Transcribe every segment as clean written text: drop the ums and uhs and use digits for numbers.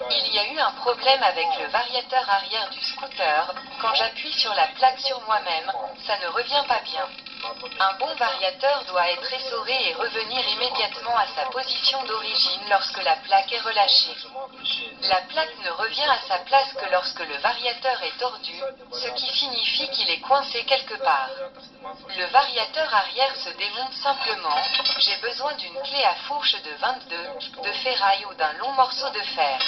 Il y a eu un problème avec le variateur arrière du scooter. Quand j'appuie sur la plaque sur moi-même, ça ne revient pas bien. Un bon variateur doit être essoré et revenir immédiatement à sa position d'origine lorsque la plaque est relâchée. La plaque ne revient à sa place que lorsque le variateur est tordu, ce qui signifie qu'il est coincé quelque part. Le variateur arrière se démonte simplement. J'ai besoin d'une clé à fourche de 22, de ferraille ou d'un long morceau de fer.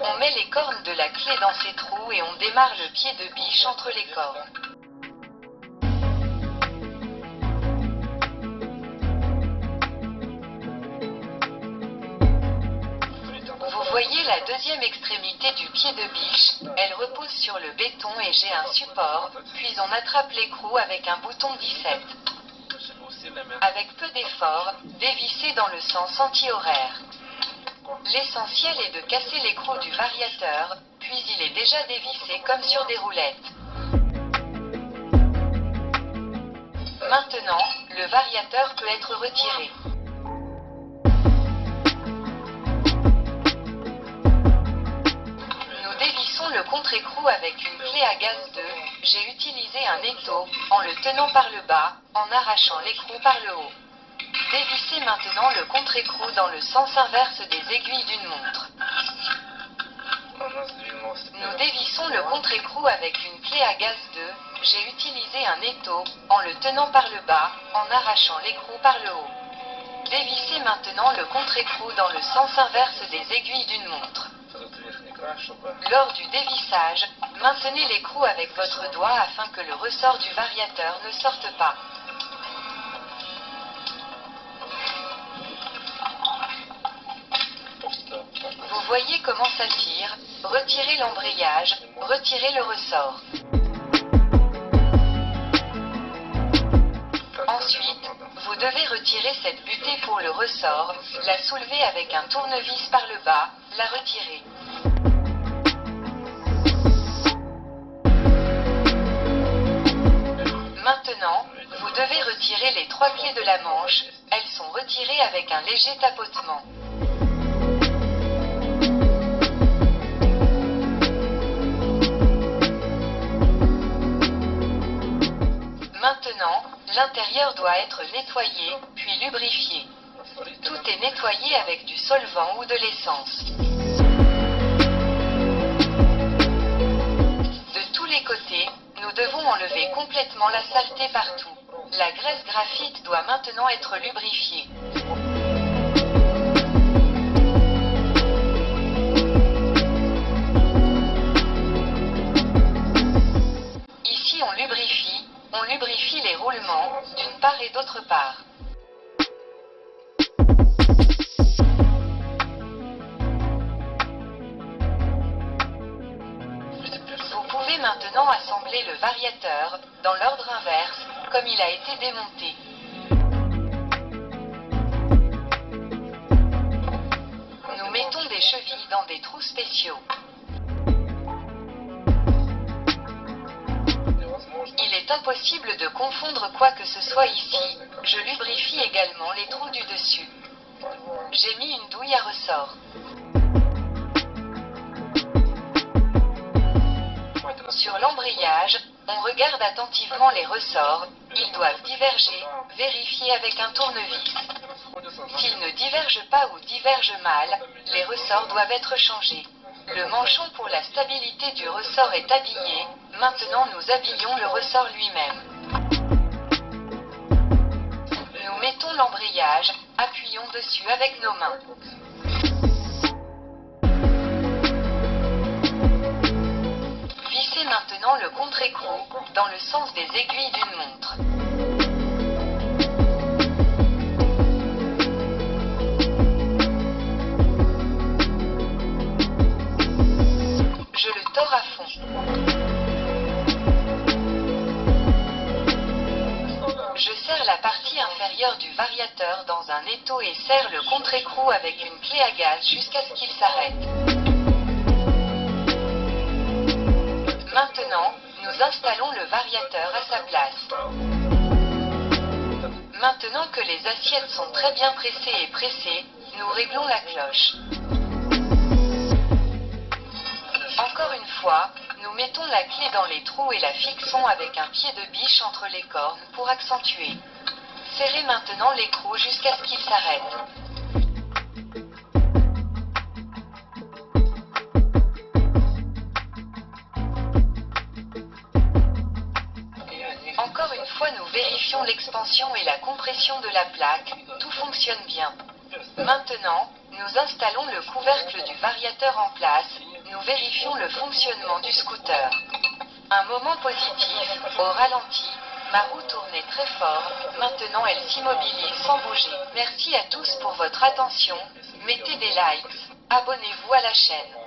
On met les cornes de la clé dans ces trous et on démarre le pied de biche entre les cornes. Vous voyez la deuxième extrémité du pied de biche, elle repose sur le béton et j'ai un support, puis on attrape l'écrou avec un bouton 17. Avec peu d'effort, dévisser dans le sens anti-horaire. L'essentiel est de casser l'écrou du variateur, puis il est déjà dévissé comme sur des roulettes. Maintenant, le variateur peut être retiré. Dévissons le contre-écrou avec une clé à gaz 2, j'ai utilisé un étau, en le tenant par le bas, en arrachant l'écrou par le haut. Dévissez maintenant le contre-écrou dans le sens inverse des aiguilles d'une montre. Nous dévissons le contre-écrou avec une clé à gaz 2, j'ai utilisé un étau, en le tenant par le bas, en arrachant l'écrou par le haut. Dévissez maintenant le contre-écrou dans le sens inverse des aiguilles d'une montre. Lors du dévissage, maintenez l'écrou avec votre doigt afin que le ressort du variateur ne sorte pas. Vous voyez comment ça tire, retirez l'embrayage, retirez le ressort. Ensuite, vous devez retirer cette butée pour le ressort, la soulever avec un tournevis par le bas, la retirer. Maintenant, vous devez retirer les 3 clés de la manche, elles sont retirées avec un léger tapotement. Maintenant, l'intérieur doit être nettoyé, puis lubrifié. Tout est nettoyé avec du solvant ou de l'essence. De tous les côtés, nous devons enlever complètement la saleté partout. La graisse graphite doit maintenant être lubrifiée. Ici on lubrifie les roulements, d'une part et d'autre part. Vous pouvez maintenant assembler le variateur, dans l'ordre inverse, comme il a été démonté. Nous mettons des chevilles dans des trous spéciaux. Il est impossible de confondre quoi que ce soit ici, je lubrifie également les trous du dessus. J'ai mis une douille à ressort. Sur l'embrayage, on regarde attentivement les ressorts, ils doivent diverger, vérifier avec un tournevis. S'ils ne divergent pas ou divergent mal, les ressorts doivent être changés. Le manchon pour la stabilité du ressort est habillé, maintenant nous habillons le ressort lui-même. Nous mettons l'embrayage, appuyons dessus avec nos mains. Vissez maintenant le contre-écrou, dans le sens des aiguilles d'une montre. Je le tords à fond. Je serre la partie inférieure du variateur dans un étau et serre le contre-écrou avec une clé à gaz jusqu'à ce qu'il s'arrête. Maintenant, nous installons le variateur à sa place. Maintenant que les assiettes sont très bien pressées et pressées, nous réglons la cloche. dans les trous et la fixons avec un pied de biche entre les cornes pour accentuer. Serrez maintenant l'écrou jusqu'à ce qu'il s'arrête. Encore une fois, nous vérifions l'expansion et la compression de la plaque, tout fonctionne bien. Maintenant, nous installons le couvercle du variateur en place, nous vérifions le fonctionnement du scooter. Un moment positif, au ralenti, ma roue tournait très fort, maintenant elle s'immobilise sans bouger. Merci à tous pour votre attention, mettez des likes, abonnez-vous à la chaîne.